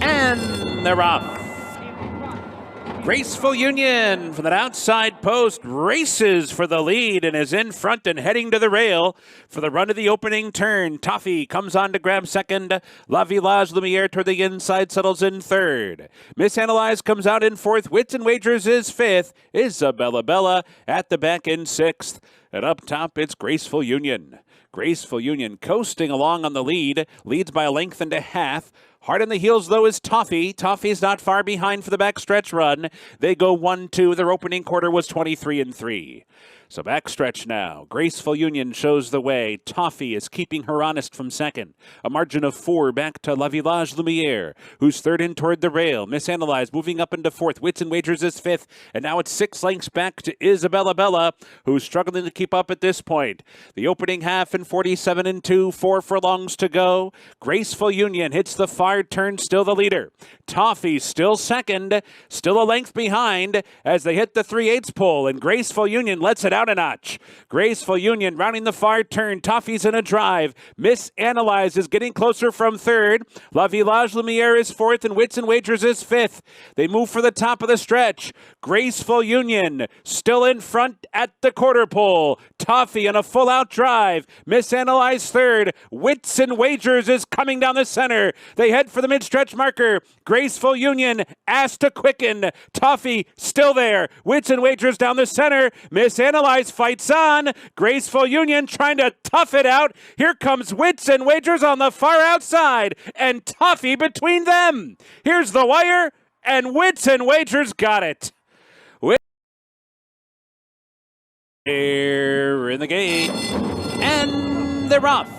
And they're off. Graceful Union from that outside post races for the lead and is in front and heading to the rail for the run of the opening turn. Toffee comes on to grab second. La Village Lumiere toward the inside settles in third. Misanalyze comes out in fourth. Wits and Wagers is fifth. Isabella Bella at the back in sixth. And up top, it's Graceful Union. Graceful Union coasting along on the lead. Leads by a length and a half. Hard on the heels, though, is Toffee. Toffee's not far behind for the backstretch run. They go 1-2. Their opening quarter was 23-3. So backstretch now. Graceful Union shows the way. Toffee is keeping her honest from second. A margin of 4 back to La Village Lumiere, who's third in toward the rail. Misanalyze moving up into fourth. Wits and Wagers is fifth. And now it's 6 lengths back to Isabella Bella, who's struggling to keep up at this point. The opening half in 47-2. 4 furlongs to go. Graceful Union hits the far turn, still the leader. Toffee still second, still a length behind as they hit the 3/8 pole, and Graceful Union lets it out a notch. Graceful Union rounding the far turn. Toffee's in a drive. Misanalyze is getting closer from third. La Village Lumiere is fourth, and Wits and Wagers is fifth. They move for the top of the stretch. Graceful Union still in front at the quarter pole. Toffee on a full-out drive. Misanalyze third. Wits and Wagers is coming down the center. They head for the mid-stretch marker. Graceful Union asked to quicken. Toffee still there. Wits and Wagers down the center. Misanalyze fights on. Graceful Union trying to tough it out. Here comes Wits and Wagers on the far outside, and Toffee between them. Here's the wire, and Wits and Wagers got it. Here in the gate, and they're off.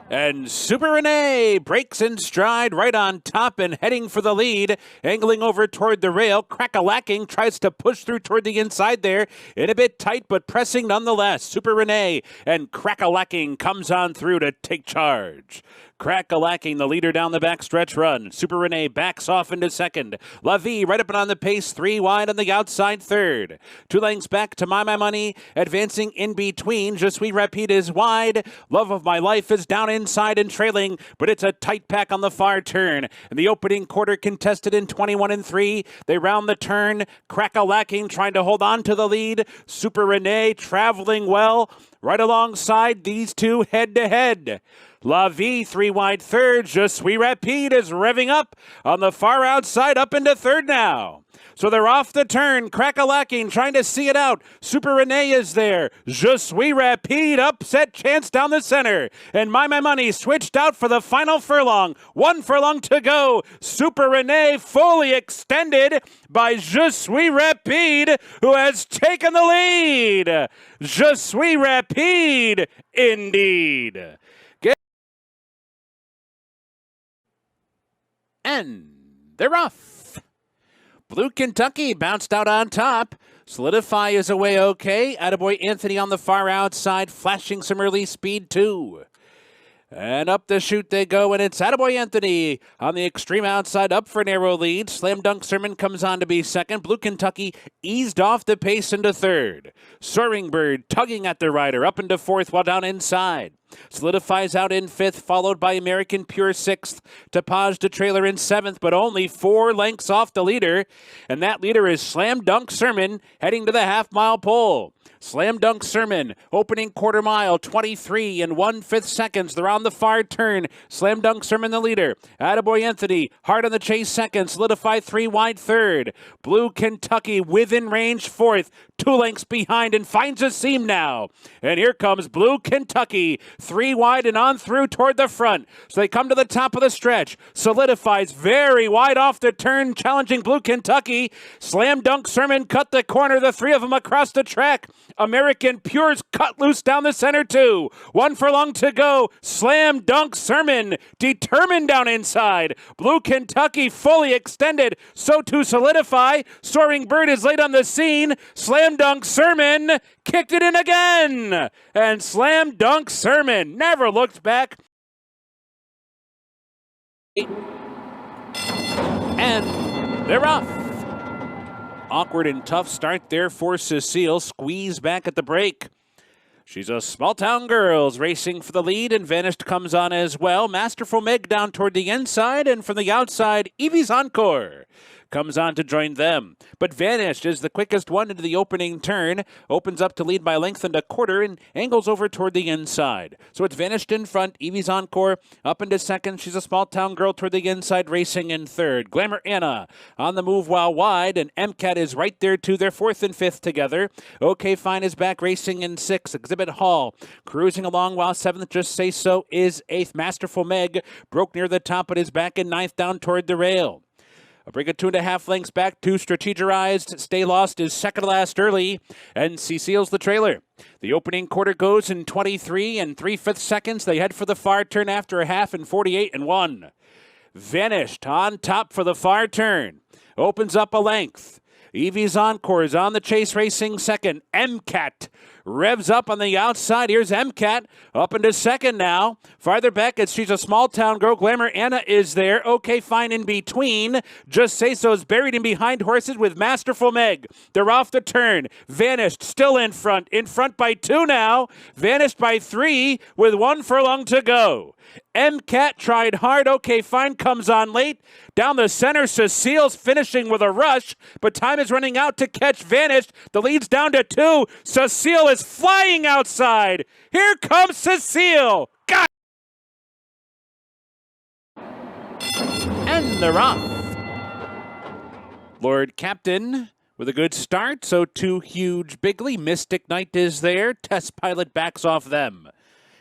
And Super Renee breaks in stride right on top and heading for the lead, angling over toward the rail. Crack-a-lacking tries to push through toward the inside there, in a bit tight but pressing nonetheless. Super Renee and Crack-a-lacking comes on through to take charge. Crack-a-lacking, the leader down the backstretch run. Super Renee backs off into second. La Vie right up and on the pace, 3 wide on the outside third. 2 lengths back to My Money, advancing in between. Je Suis Rapide is wide. Love of My Life is down inside and trailing, but it's a tight pack on the far turn. And the opening quarter contested in 21-3. They round the turn. Crack-a-lacking trying to hold on to the lead. Super Renee traveling well right alongside these two head-to-head. La Vie 3 wide third. Je Suis Rapide is revving up on the far outside, up into third now. So they're off the turn. Crack-a-lacking trying to see it out. Super Renee is there. Je Suis Rapide upset chance down the center. And My Money switched out for the final furlong. 1 furlong to go. Super Renee fully extended by Je Suis Rapide, who has taken the lead. Je Suis Rapide indeed. And they're off. Blue Kentucky bounced out on top. Solidify is away okay. Attaboy Anthony on the far outside, flashing some early speed too. And up the chute they go, and it's Attaboy Anthony on the extreme outside, up for narrow lead. Slam Dunk Sermon comes on to be second. Blue Kentucky eased off the pace into third. Soaring Bird tugging at the rider, up into fourth while down inside. Solidifies out in fifth, followed by American Pure sixth. Tapage to trailer in seventh, but only 4 lengths off the leader. And that leader is Slam Dunk Sermon, heading to the half-mile pole. Slam Dunk Sermon, opening quarter mile, 23 and 1/5 seconds. They're on the far turn. Slam Dunk Sermon the leader. Attaboy Anthony, hard on the chase second. Solidify 3 wide third. Blue Kentucky within range fourth. 2 lengths behind and finds a seam now. And here comes Blue Kentucky. 3 wide and on through toward the front. So they come to the top of the stretch. Solidifies very wide off the turn, challenging Blue Kentucky. Slam Dunk Sermon cut the corner. The 3 of them across the track. American Pure's cut loose down the center too. 1 furlong to go. Slam Dunk Sermon determined down inside. Blue Kentucky fully extended. So to Solidify. Soaring Bird is late on the scene. Slam Dunk Sermon kicked it in again. And Slam Dunk Sermon never looked back. And they're off. Awkward and tough start there for Cecile. Squeeze back at the break. She's a small town girls racing for the lead, and Vanished comes on as well. Masterful Meg down toward the inside, and from the outside, Evie's Encore comes on to join them. But Vanished is the quickest one into the opening turn, opens up to lead by length and a quarter, and angles over toward the inside. So it's Vanished in front, Evie's Encore up into second. She's a small town girl toward the inside, racing in third. Glamour Anna on the move while wide, and MCAT is right there too. They're fourth and fifth together. OK Fine is back racing in sixth. Exhibit Hall cruising along while seventh. Just Say So is eighth. Masterful Meg broke near the top but is back in ninth down toward the rail. I'll bring it 2.5 lengths back to Strategized. Stay Lost is second to last early, and CECILE's the trailer. The opening quarter goes in 23 and 3/5 seconds. They head for the far turn after a half in 48 and 1. Vanished on top for the far turn. Opens up a length. Evie's Encore is on the chase racing second. MCAT revs up on the outside. Here's MCAT up into second now. Farther back, She's a Small Town Girl. Glamour Anna is there. OK Fine in between. Just Say So is buried in behind horses with Masterful Meg. They're off the turn. Vanished still in front by 2 now. Vanished by 3 with 1 furlong to go. MCAT tried hard. OK Fine comes on late. Down the center, Cecile's finishing with a rush, but time is running out to catch Vanished. The lead's down to 2. Cecile is flying outside. Here comes Cecile. Got it. And they're off. Lord Captain with a good start, so 2 Huge Bigly. Mystic Knight is there. Test Pilot backs off them.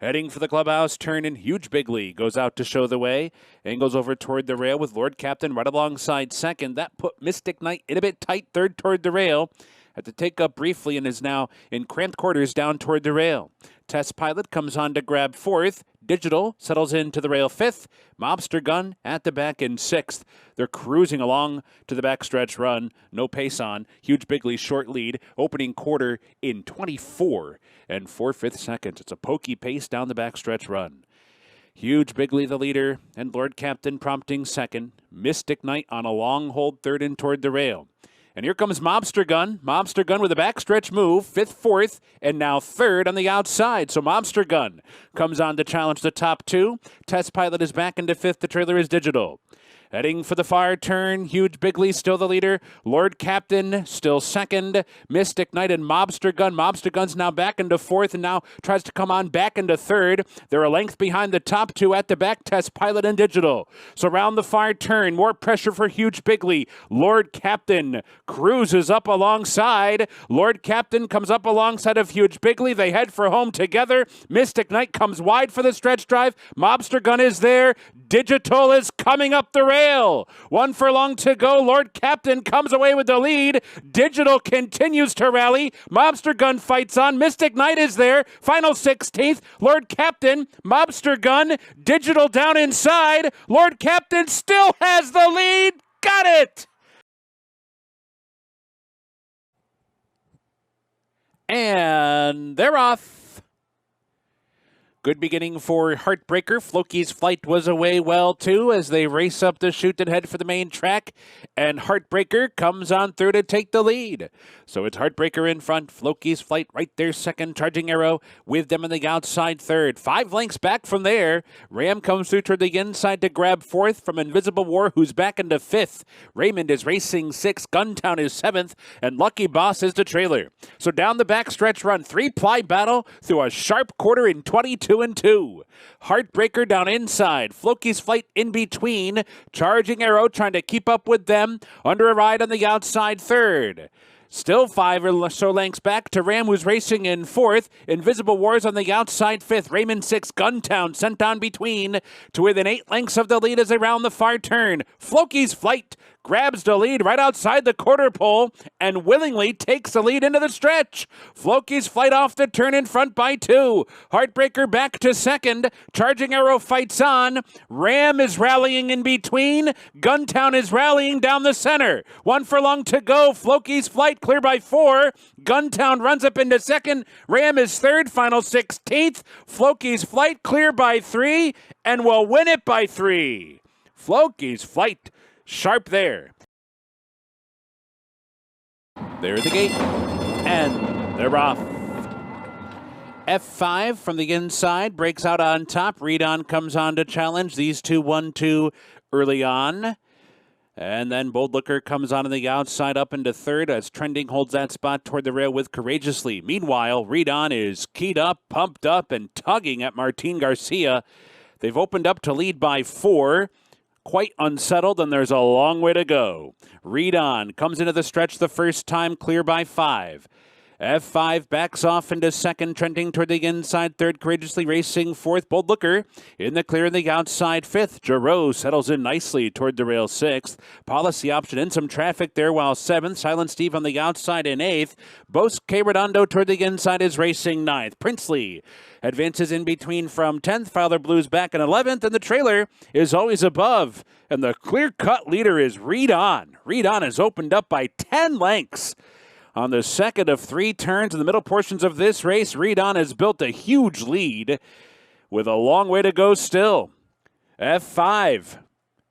Heading for the clubhouse turn, and Huge Bigly goes out to show the way. Angles over toward the rail with Lord Captain right alongside second. That put Mystic Knight in a bit tight third toward the rail. Had to take up briefly and is now in cramped quarters down toward the rail. Test Pilot comes on to grab fourth. Digital settles into the rail fifth. Mobster Gun at the back in sixth. They're cruising along to the backstretch run. No pace on. Huge Bigly short lead. Opening quarter in 24 and 4/5 seconds. It's a pokey pace down the backstretch run. Huge Bigly the leader, and Lord Captain prompting second. Mystic Knight on a long hold third in toward the rail. And here comes Mobster Gun. Mobster Gun with a backstretch move, fifth, fourth, and now third on the outside. So Mobster Gun comes on to challenge the top 2. Test Pilot is back into fifth. The trailer is Digital. Heading for the far turn, Huge Bigly still the leader. Lord Captain still second. Mystic Knight and Mobster Gun. Mobster Gun's now back into fourth and now tries to come on back into third. They're a length behind the top 2 at the back. Test Pilot and Digital. So round the far turn, more pressure for Huge Bigly. Lord Captain cruises up alongside. Lord Captain comes up alongside of Huge Bigly. They head for home together. Mystic Knight comes wide for the stretch drive. Mobster Gun is there. Digital is coming up the rail. 1 furlong to go. Lord Captain comes away with the lead. Digital continues to rally. Mobster Gun fights on. Mystic Knight is there. Final 16th. Lord Captain, Mobster Gun, Digital down inside. Lord Captain still has the lead. Got it! And they're off. Good beginning for Heartbreaker. FLOKI'S flight was away well, too, as they race up the chute and head for the main track. And Heartbreaker comes on through to take the lead. So it's Heartbreaker in front. FLOKI'S flight right there second. Charging Arrow with them on the outside third. 5 lengths back from there. Ram comes through toward the inside to grab fourth from Invisible War, who's back into fifth. Raymond is racing sixth. Guntown is seventh. And Lucky Boss is the trailer. So down the back stretch run, 3-ply battle through a sharp quarter in 22 and 2. Heartbreaker down inside. FLOKI'S flight in between. Charging Arrow trying to keep up with them. Under a ride on the outside third. Still 5 or so lengths back to Ram, who's racing in fourth. Invisible Wars on the outside fifth. Raymond sixth. Guntown sent on between to within 8 lengths of the lead as they round the far turn. FLOKI'S flight grabs the lead right outside the quarter pole and willingly takes the lead into the stretch. FLOKI'S flight off the turn in front by 2. Heartbreaker back to second. Charging Arrow fights on. Ram is rallying in between. Guntown is rallying down the center. 1 furlong to go. FLOKI'S flight clear by 4. Guntown runs up into second. Ram is third. Final 16th. FLOKI'S flight clear by 3 and will win it by 3. FLOKI'S flight sharp there. There's the gate, and they're off. F5 from the inside, breaks out on top. Read On comes on to challenge. These two 1-2 early on. And then Bold Looker comes on the outside up into third as Trending holds that spot toward the rail with Courageously. Meanwhile, Read On is keyed up, pumped up, and tugging at Martin Garcia. They've opened up to lead by 4. Quite unsettled, and there's a long way to go. Read On comes into the stretch the first time, clear by 5. F5 backs off into second, trending toward the inside third, Courageously racing fourth. Bold Looker in the clear in the outside fifth. Giroux settles in nicely toward the rail sixth. Policy Option in some traffic there while seventh. Silent Steve on the outside in eighth. Bosque Redondo toward the inside is racing ninth. Princely advances in between from 10th. Fowler Blues back in 11th, and the trailer is always above. And the clear-cut leader is Read On. Read On is opened up by 10 lengths. On the second of 3 turns in the middle portions of this race, Read On has built a huge lead with a long way to go still. F5,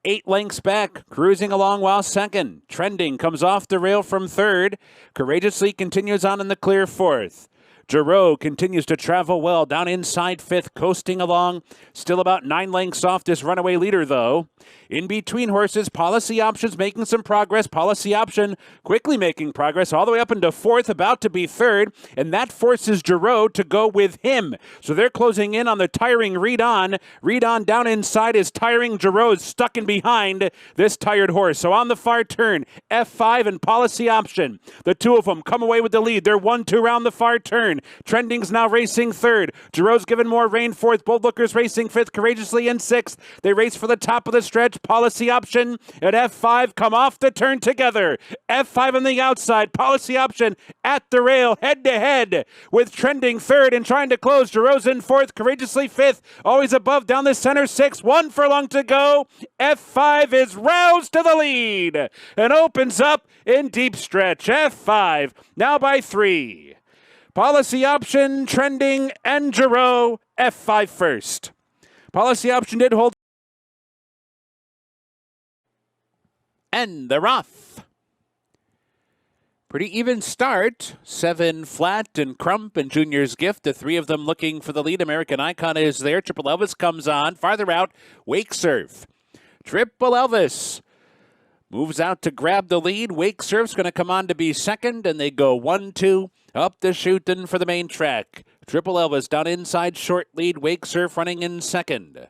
8 lengths back, cruising along while second. Trending comes off the rail from third. Courageously continues on in the clear fourth. Giroux continues to travel well down inside fifth, coasting along. Still about 9 lengths off this runaway leader, though. In between horses, Policy Option's making some progress. Policy Option quickly making progress all the way up into fourth, about to be third, and that forces Giroux to go with him. So they're closing in on the tiring Read On. Read On down inside is tiring. Giroux is stuck in behind this tired horse. So on the far turn, F5 and Policy Option. The two of them come away with the lead. They're 1-2 round the far turn. Trending's now racing third. Giroux's given more rain fourth. Bold Looker's racing fifth. Courageously in sixth. They race for the top of the stretch. Policy Option and F5 come off the turn together. F5 on the outside. Policy Option at the rail, head to head with Trending third and trying to close. Giroux's in fourth. Courageously fifth. Always above down the center six. 1 furlong to go. F5 is roused to the lead and opens up in deep stretch. F5 now by 3. Policy Option, Trending, and Giroux, F5 first. Policy Option did hold. And they're off. Pretty even start. 7 Flat and Crump and Junior's Gift, the 3 of them looking for the lead. American Icon is there. Triple Elvis comes on. Farther out, Wake Surf. Triple Elvis moves out to grab the lead. Wake Surf's going to come on to be second, and they go 1-2 up the shootin' for the main track. Triple Elvis down inside, short lead. Wake Surf running in second.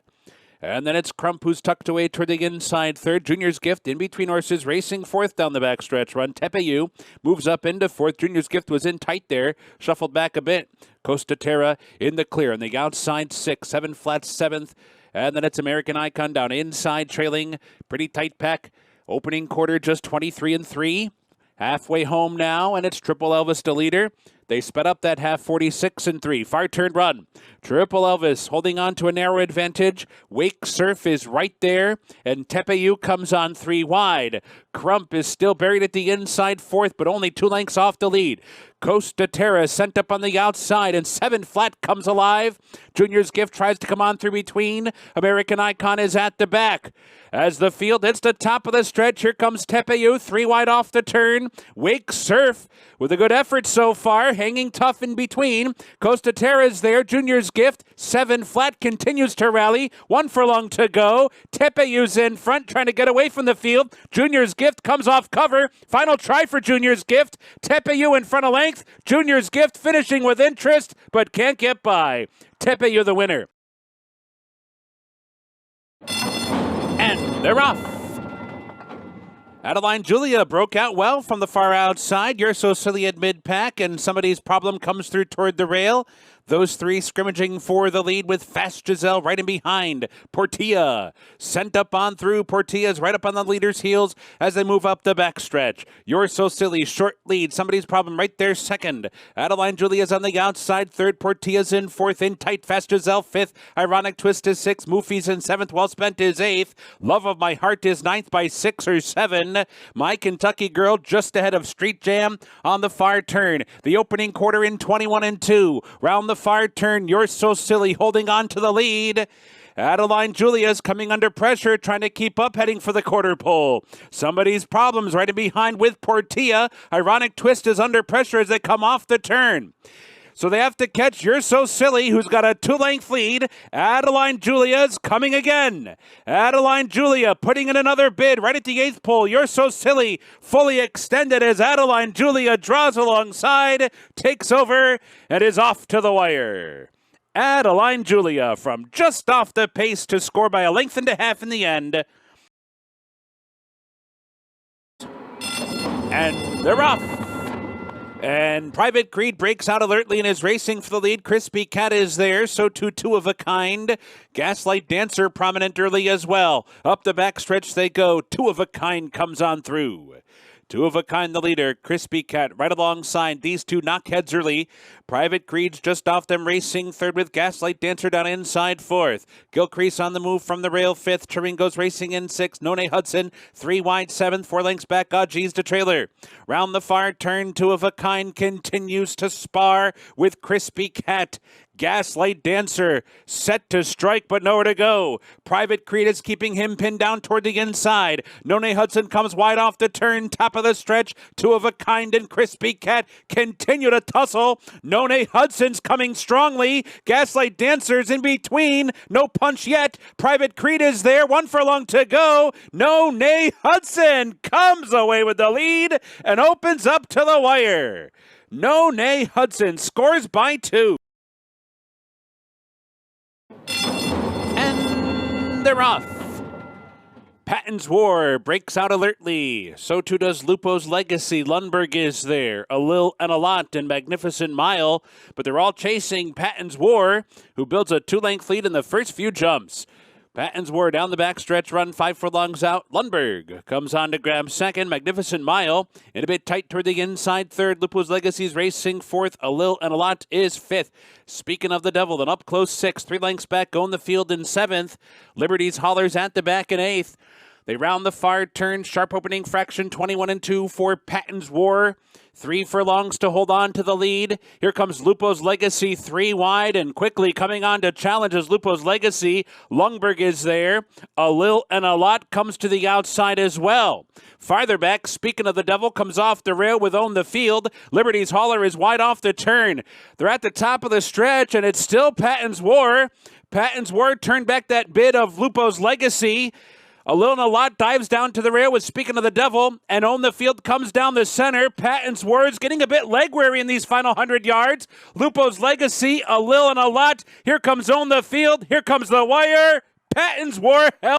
And then it's Crump who's tucked away toward the inside third. Junior's Gift in between horses racing fourth down the backstretch run. TEPEU moves up into fourth. Junior's Gift was in tight there, shuffled back a bit. Costa Terra in the clear on the outside 6. 7 Flat seventh. And then it's American Icon down inside trailing. Pretty tight pack. Opening quarter just 23-3. Halfway home now, and it's Triple Elvis the leader. They sped up that half 46-3. Far turn run. Triple Elvis holding on to a narrow advantage. Wake Surf is right there, and TEPEU comes on 3 wide. Crump is still buried at the inside fourth, but only 2 lengths off the lead. Costa Terra sent up on the outside, and 7 Flat comes alive. Junior's Gift tries to come on through between. American Icon is at the back. As the field hits the top of the stretch, here comes TEPEU, 3 wide off the turn. Wake Surf with a good effort so far, hanging tough in between. Costa Terra is there. Junior's Gift, 7 Flat continues to rally. 1 furlong to go. TEPEU's in front, trying to get away from the field. Junior's Gift comes off cover. Final try for Junior's Gift. TEPEU in front of length. Junior's Gift finishing with interest, but can't get by. TEPEU the winner. And they're off. Adaline Julia broke out well from the far outside. You're So Silly at mid-pack, and somebody's problem comes through toward the rail. Those 3 scrimmaging for the lead with Fast Giselle right in behind. Portilla sent up on through. Portilla's right up on the leader's heels as they move up the backstretch. You're So Silly, short lead. Somebody's problem right there second. Adaline Julia's on the outside third. Portilla's in fourth. In tight, Fast Giselle fifth. Ironic Twist is sixth. Moofy's in seventh. Well Spent is eighth. Love of My Heart is ninth by 6 or 7. My Kentucky Girl just ahead of Street Jam on the far turn. The opening quarter in 21-2. Round the far turn, You're So Silly holding on to the lead. Adaline Julia's coming under pressure, trying to keep up, heading for the quarter pole. Somebody's problems right in behind with Portilla. Ironic Twist is under pressure as they come off the turn. So they have to catch You're So Silly, who's got a 2-length lead. ADALINE Julia's coming again. ADALINE Julia putting in another bid right at the 8th pole. You're So Silly fully extended as ADALINE Julia draws alongside, takes over, and is off to the wire. ADALINE Julia from just off the pace to score by a length and a half in the end. And they're off. And Private Creed breaks out alertly and is racing for the lead. Crispy Cat is there, so too Two of a Kind. Gaslight Dancer prominent early as well. Up the backstretch they go. Two of a Kind comes on through. Two of a Kind the leader. Crispy Cat right alongside. These two knock heads early. Private Creed's just off them racing third with Gaslight Dancer down inside fourth. Gilcrease on the move from the rail fifth. Chiringo's racing in sixth. None Hudson 3 wide seventh. 4 lengths back. G's to trailer. Round the far turn. Two of a Kind continues to spar with Crispy Cat. Gaslight Dancer set to strike, but nowhere to go. Private Creed is keeping him pinned down toward the inside. None Hudson comes wide off the turn, top of the stretch. Two of a Kind and Crispy Cat continue to tussle. None Hudson's coming strongly. Gaslight Dancer's in between. No punch yet. Private Creed is there. 1 furlong to go. None Hudson comes away with the lead and opens up to the wire. None Hudson scores by 2. And they're off. Patton's War breaks out alertly. So too does Lupo's Legacy. Lundberg is there. A Lil and a Lot and Magnificent Mile. But they're all chasing Patton's War, who builds a 2-length lead in the first few jumps. Patton's War down the backstretch run, 5 furlongs out. Lundberg comes on to grab second. Magnificent Mile in a bit tight toward the inside third. Lupo's Legacy's racing fourth. A Lil and a Lot is fifth. Speaking of the devil, then up close sixth. 3 lengths back, going the field in seventh. Liberty's Hollers at the back in eighth. They round the far turn. Sharp opening fraction, 21 and 2 for Patton's War. 3 furlongs to hold on to the lead. Here comes Lupo's Legacy 3 wide and quickly coming on to challenge as Lupo's Legacy. Lundberg is there. A Lil and a Lot comes to the outside as well. Farther back, speaking of the devil, comes off the rail with Own the Field. Liberty's Holler is wide off the turn. They're at the top of the stretch and it's still Patton's War. Patton's War turned back that bid of Lupo's Legacy. A Lil and a Lot dives down to the rail with Speaking of the Devil, and Own the Field comes down the center. Patton's Words getting a bit leg weary in these final 100 yards. Lupo's Legacy, A Lil and a Lot. Here comes Own the Field. Here comes the wire. Patton's War held.